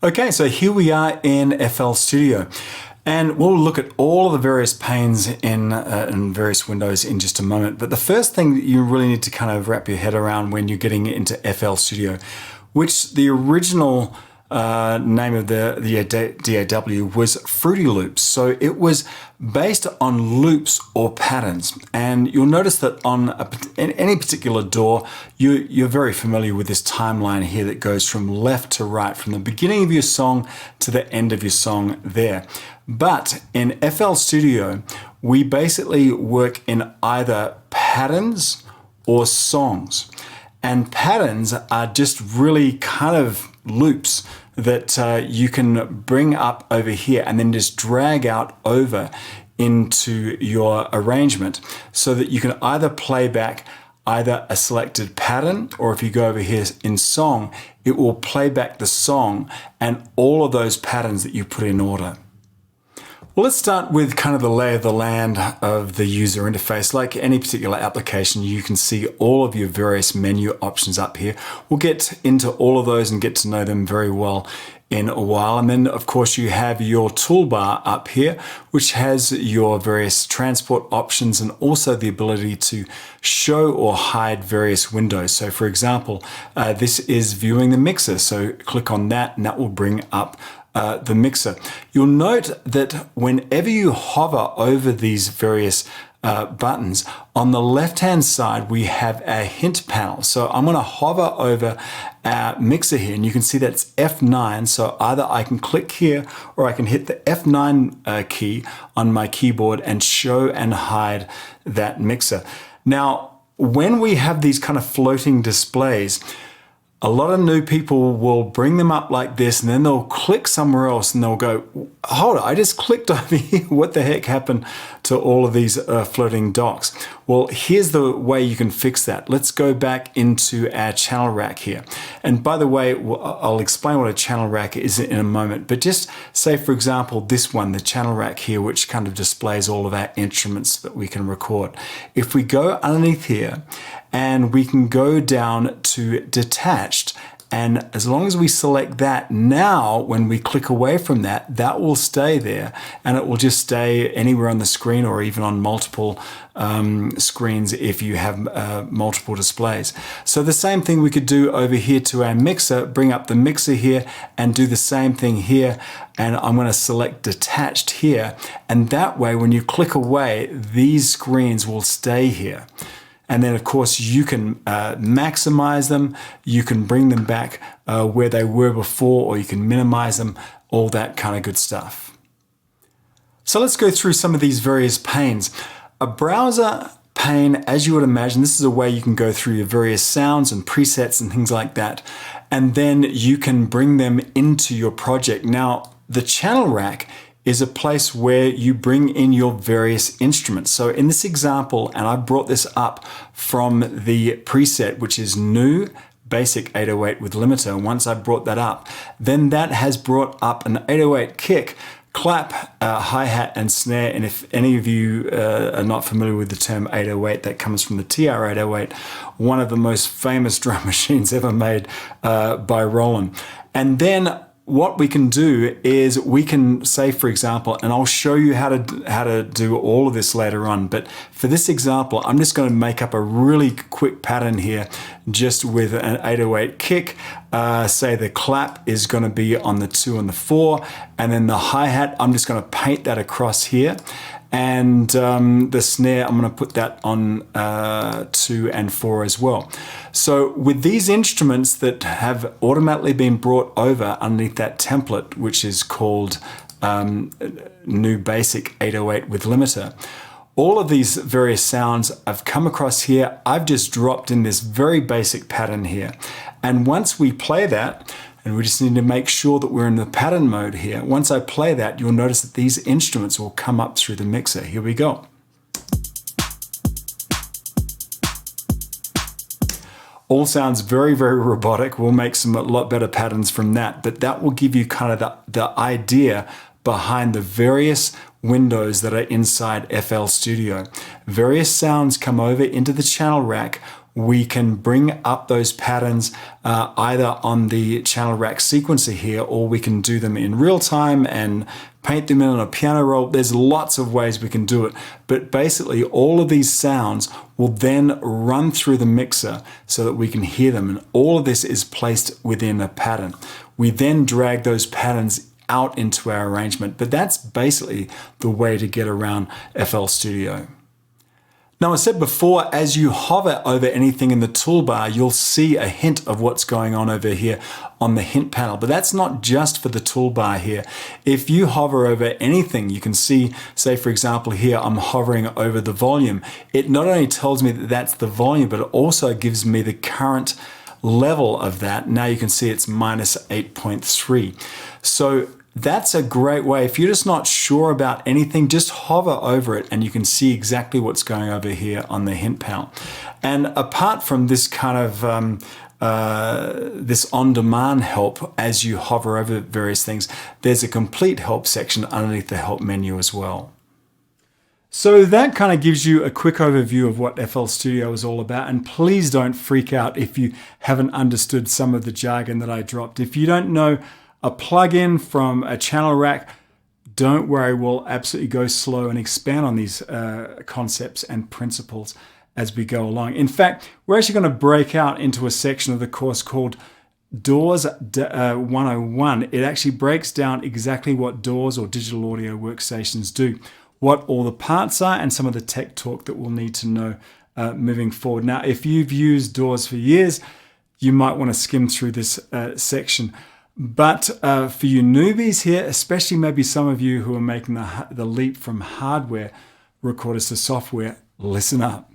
Okay, so here we are in FL Studio, and we'll look at all of the various panes in various windows in just a moment. But the first thing that you really need to kind of wrap your head around when you're getting into FL Studio, which the original name of the DAW was Fruity Loops. So it was based on loops or patterns. And you'll notice that on any particular DAW, you're very familiar with this timeline here that goes from left to right, from the beginning of your song to the end of your song there. But in FL Studio, we basically work in either patterns or songs. And patterns are just really kind of loops that you can bring up over here and then just drag out over into your arrangement so that you can either play back either a selected pattern, or if you go over here in song, it will play back the song and all of those patterns that you put in order. Well, let's start with kind of the lay of the land of the user interface. Like any particular application, you can see all of your various menu options up here. We'll get into all of those and get to know them very well in a while. And then, of course, you have your toolbar up here, which has your various transport options and also the ability to show or hide various windows. So, for example, this is viewing the mixer. So click on that and that will bring up the mixer. You'll note that whenever you hover over these various buttons, on the left-hand side, we have a hint panel. So I'm going to hover over our mixer here, and you can see that's F9. So either I can click here or I can hit the F9 key on my keyboard and show and hide that mixer. Now, when we have these kind of floating displays, a lot of new people will bring them up like this and then they'll click somewhere else and they'll go, hold on, I just clicked over here. What the heck happened to all of these floating docks? Well, here's the way you can fix that. Let's go back into our channel rack here. And by the way, I'll explain what a channel rack is in a moment, but just say, for example, this one, the channel rack here, which kind of displays all of our instruments that we can record. If we go underneath here, and we can go down to detached, and as long as we select that, now when we click away from that, that will stay there and it will just stay anywhere on the screen or even on multiple screens if you have multiple displays. So the same thing we could do over here to our mixer, bring up the mixer here and do the same thing here, and I'm going to select detached here, and that way when you click away, these screens will stay here. And then, of course, you can maximize them, you can bring them back where they were before, or you can minimize them, all that kind of good stuff. So let's go through some of these various panes. A browser pane, as you would imagine, this is a way you can go through your various sounds and presets and things like that, and then you can bring them into your project. Now, the channel rack is a place where you bring in your various instruments. So in this example, and I brought this up from the preset, which is new basic 808 with limiter. Once I brought that up, then that has brought up an 808 kick, clap, hi-hat and snare. And if any of you are not familiar with the term 808, that comes from the TR-808, one of the most famous drum machines ever made by Roland. And then what we can do is we can say, for example, and I'll show you how to do all of this later on, but for this example, I'm just going to make up a really quick pattern here just with an 808 kick. Say the clap is going to be on the 2 and the 4, and then the hi-hat, I'm just going to paint that across here. And the snare, I'm going to put that on 2 and 4 as well. So with these instruments that have automatically been brought over underneath that template, which is called new basic 808 with limiter, all of these various sounds I've come across here. I've just dropped in this very basic pattern here. And once we play that, and we just need to make sure that we're in the pattern mode here. Once I play that, you'll notice that these instruments will come up through the mixer. Here we go. All sounds very, very robotic. We'll make a lot better patterns from that, but that will give you kind of the idea behind the various windows that are inside FL Studio. Various sounds come over into the channel rack. we can bring up those patterns either on the channel rack sequencer here, or we can do them in real time and paint them in on a piano roll. There's lots of ways we can do it, but basically all of these sounds will then run through the mixer so that we can hear them, and all of this is placed within a pattern. We then drag those patterns out into our arrangement, but that's basically the way to get around FL Studio. Now, I said before, as you hover over anything in the toolbar, you'll see a hint of what's going on over here on the hint panel, but that's not just for the toolbar here. If you hover over anything, you can see, say for example here, I'm hovering over the volume. It not only tells me that that's the volume, but it also gives me the current level of that. Now you can see it's minus 8.3. So that's a great way. If you're just not sure about anything, just hover over it and you can see exactly what's going over here on the hint panel. And apart from this kind of this on-demand help as you hover over various things, there's a complete help section underneath the help menu as well. So that kind of gives you a quick overview of what FL Studio is all about. And please don't freak out if you haven't understood some of the jargon that I dropped. If you don't know a plugin from a channel rack, don't worry, we'll absolutely go slow and expand on these concepts and principles as we go along. In fact, we're actually going to break out into a section of the course called DAWs 101. It actually breaks down exactly what DAWs or digital audio workstations do, what all the parts are, and some of the tech talk that we'll need to know moving forward. Now, if you've used DAWs for years, you might want to skim through this section. But for you newbies here, especially maybe some of you who are making the leap from hardware recorders to software, listen up.